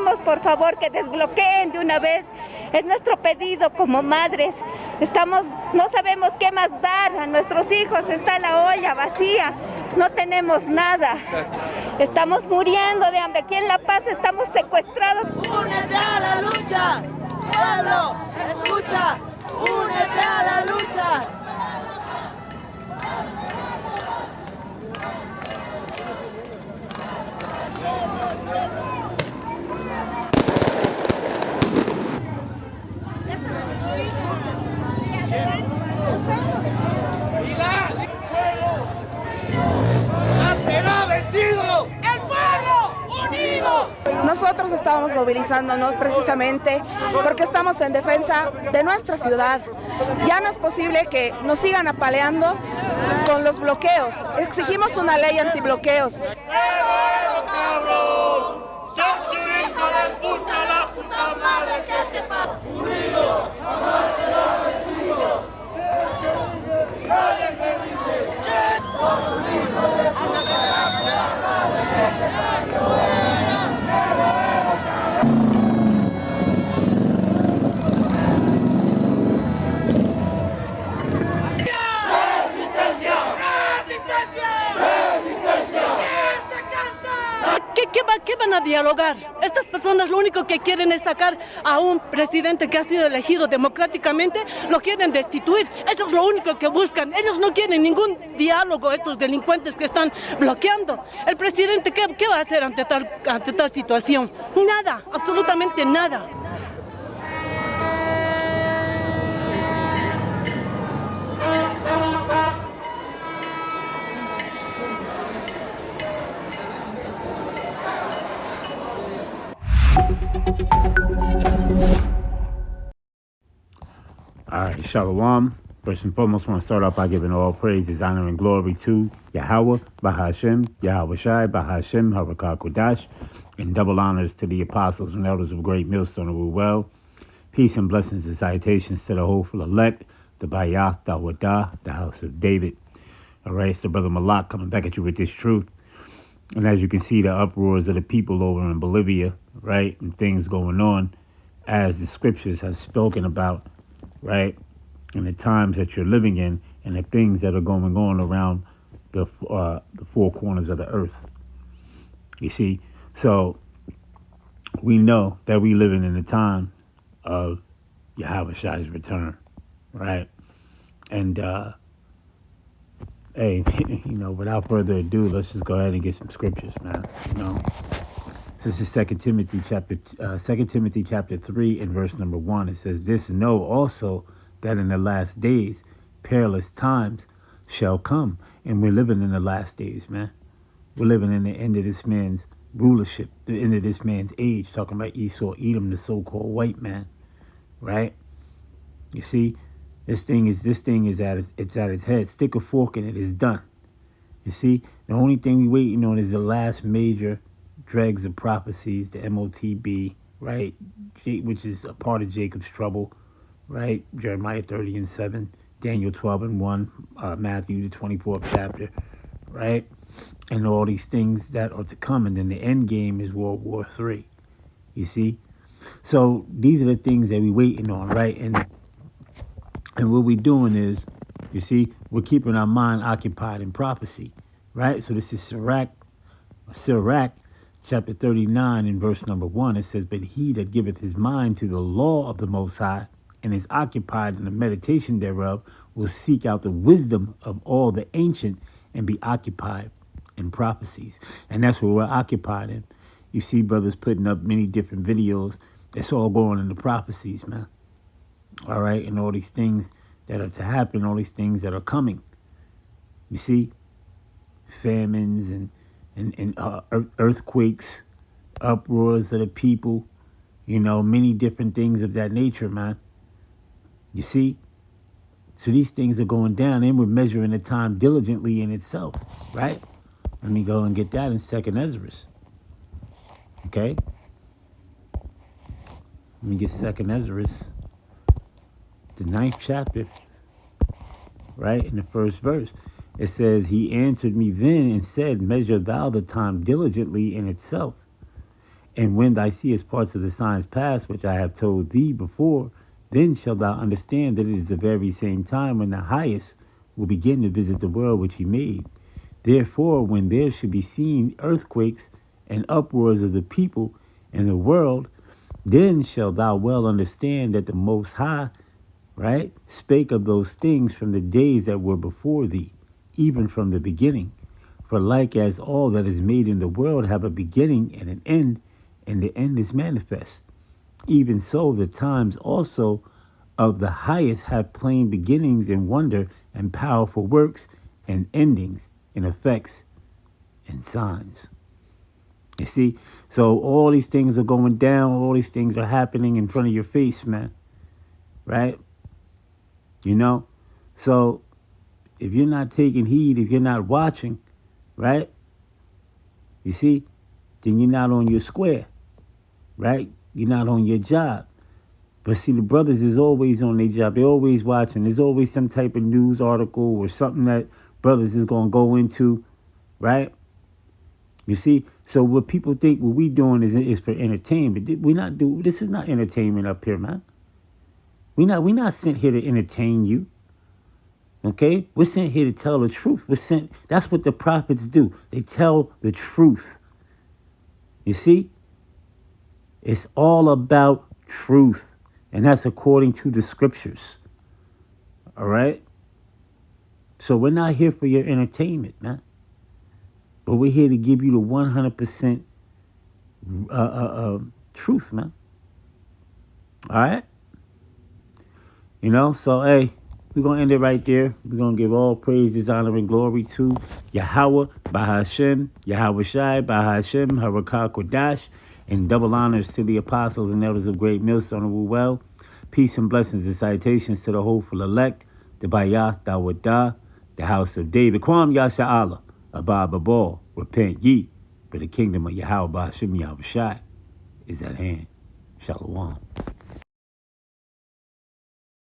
pedimos por favor que desbloqueen de una vez. Es nuestro pedido como madres. No sabemos qué más dar a nuestros hijos. Está la olla vacía. No tenemos nada. Estamos muriendo de hambre. Aquí en La Paz estamos secuestrados. ¡Únete a la lucha! ¡Pueblo, escucha! ¡Únete a la lucha! Nosotros estábamos movilizándonos precisamente porque estamos en defensa de nuestra ciudad. Ya no es posible que nos sigan apaleando con los bloqueos. Exigimos una ley antibloqueos. ¿Qué van a dialogar? Estas personas lo único que quieren es sacar a un presidente que ha sido elegido democráticamente, lo quieren destituir. Eso es lo único que buscan. Ellos no quieren ningún diálogo, estos delincuentes que están bloqueando. El presidente, ¿qué va a hacer ante tal situación? Nada, absolutamente nada. All right, Shalom. First and foremost, I want to start off by giving all praises, honor, and glory to Yahweh, Bahashem, Yahweh Shai, Bahashem, Harakah Kodash, and double honors to the apostles and elders of Great Millstone of Well. Peace and blessings and salutations to the hopeful elect, the Bayath, Dawadah, the house of David. All right, it's the brother Malak coming back at you with this truth. And as you can see, the uproars of the people over in Bolivia, right, and things going on, as the scriptures have spoken about, right, and the times that you're living in, and the things that are going on around the four corners of the earth. You see, so we know that we living in the time of Yahweh Shai's return, right? And hey, without further ado, let's just go ahead and get some scriptures, man. So this is 2 Timothy chapter 3 and verse number 1. It says, "This know also that in the last days perilous times shall come." And we're living in the last days, man. We're living in the end of this man's rulership, the end of this man's age, talking about Esau, Edom, the so-called white man, right? You see, this thing is at its head. Stick a fork in it, it's done. You see, the only thing we waiting on is the last major dregs of prophecies, the MOTB, right? Which is a part of Jacob's trouble, right? Jeremiah 30 and 7, Daniel 12 and 1, Matthew the 24th chapter, right? And all these things that are to come. And then the end game is World War III, you see? So these are the things that we're waiting on, right? And what we're doing is, you see, we're keeping our mind occupied in prophecy, right? So this is Sirach chapter 39 in verse number 1. It says, "But he that giveth his mind to the law of the Most High, and is occupied in the meditation thereof, will seek out the wisdom of all the ancient, and be occupied in prophecies." And that's what we're occupied in. You see brothers putting up many different videos. It's all going into prophecies, man. All right, and all these things that are to happen, all these things that are coming. You see, famines and earthquakes, uproars of the people, many different things of that nature, man. You see? So these things are going down, and we're measuring the time diligently in itself, right? Let me go and get that in 2nd Ezra. Okay? Let me get 2nd Ezra, the 9th chapter, right? In the first verse. It says, "He answered me then and said, Measure thou the time diligently in itself, And when thou seest parts of the signs past, which I have told thee before, then shalt thou understand that it is the very same time when the highest will begin to visit the world which he made. Therefore, when there should be seen earthquakes and uproars of the people and the world, then shalt thou well understand that the Most High, right, spake of those things from the days that were before thee, even from the beginning. For like as all that is made in the world have a beginning and an end, and the end is manifest, even so the times also of the highest have plain beginnings and wonder and powerful works and endings and effects and signs. You see, so all these things are going down, all these things are happening in front of your face, man. Right? You know? So if you're not taking heed, if you're not watching, right? You see, then you're not on your square. Right? You're not on your job. But see, the brothers is always on their job. They're always watching. There's always some type of news article or something that brothers is going to go into, right? You see? So what people think what we doing is for entertainment. We're not doing, this is not entertainment up here, man. We're not sent here to entertain you. Okay? We're sent here to tell the truth. That's what the prophets do. They tell the truth. You see? It's all about truth. And that's according to the scriptures. All right? So we're not here for your entertainment, man. But we're here to give you the 100% truth, man. All right? You know, so, hey, we're going to end it right there. We're going to give all praises, honor, and glory to Yahweh, Bahashem, Yahweh Shai, Bahashem, Harakah Kodash, and double honors to the apostles and elders of Great Millstone and Well. Peace and blessings and salutations to the hopeful elect, the Bayah, Dawadah, the house of David. Kwam Yasha Allah, Abba Babal, repent ye, for the kingdom of Yahweh Bahashem Yahweh Shai is at hand. Shalom.